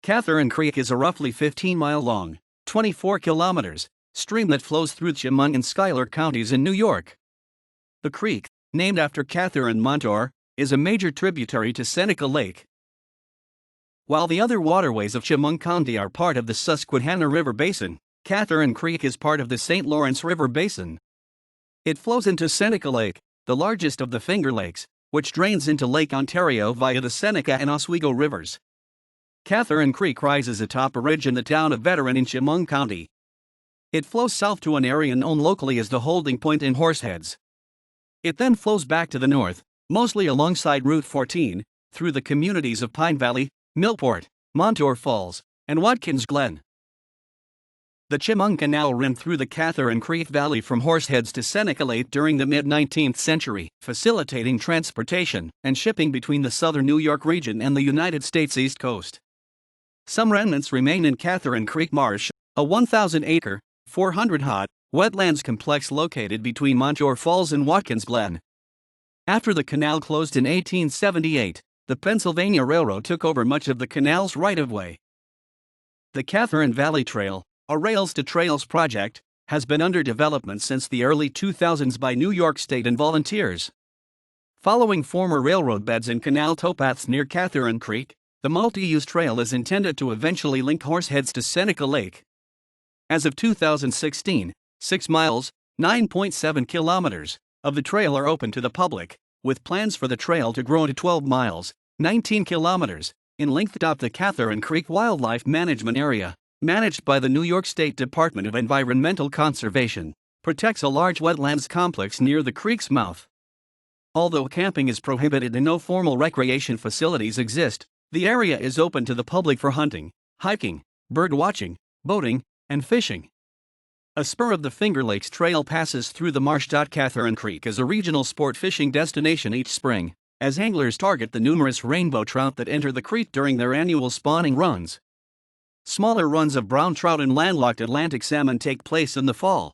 Catharine Creek is a roughly 15-mile-long, 24 kilometers, stream that flows through Chemung and Schuyler counties in New York. The creek, named after Catharine Montour, is a major tributary to Seneca Lake. While the other waterways of Chemung County are part of the Susquehanna River Basin, Catharine Creek is part of the St. Lawrence River Basin. It flows into Seneca Lake, the largest of the Finger Lakes, which drains into Lake Ontario via the Seneca and Oswego rivers. Catharine Creek rises atop a ridge in the town of Veteran in Chemung County. It flows south to an area known locally as the holding point in Horseheads. It then flows back to the north, mostly alongside Route 14, through the communities of Pine Valley, Millport, Montour Falls, and Watkins Glen. The Chemung Canal ran through the Catharine Creek Valley from Horseheads to Seneca Lake during the mid-19th century, facilitating transportation and shipping between the southern New York region and the United States East Coast. Some remnants remain in Catharine Creek Marsh, a 1,000-acre, 400-ha wetlands complex located between Montour Falls and Watkins Glen. After the canal closed in 1878, the Pennsylvania Railroad took over much of the canal's right-of-way. The Catharine Valley Trail, a Rails to Trails project, has been under development since the early 2000s by New York State and volunteers. Following former railroad beds and canal towpaths near Catharine Creek, the multi-use trail is intended to eventually link Horseheads to Seneca Lake. As of 2016, 6 miles, 9.7 kilometers, of the trail are open to the public, with plans for the trail to grow to 12 miles, 19 kilometers, in length. The Catharine Creek Wildlife Management Area, managed by the New York State Department of Environmental Conservation, protects a large wetlands complex near the creek's mouth. Although camping is prohibited and no formal recreation facilities exist, the area is open to the public for hunting, hiking, bird watching, boating, and fishing. A spur of the Finger Lakes Trail passes through the marsh. Catharine Creek is a regional sport fishing destination each spring, as anglers target the numerous rainbow trout that enter the creek during their annual spawning runs. Smaller runs of brown trout and landlocked Atlantic salmon take place in the fall.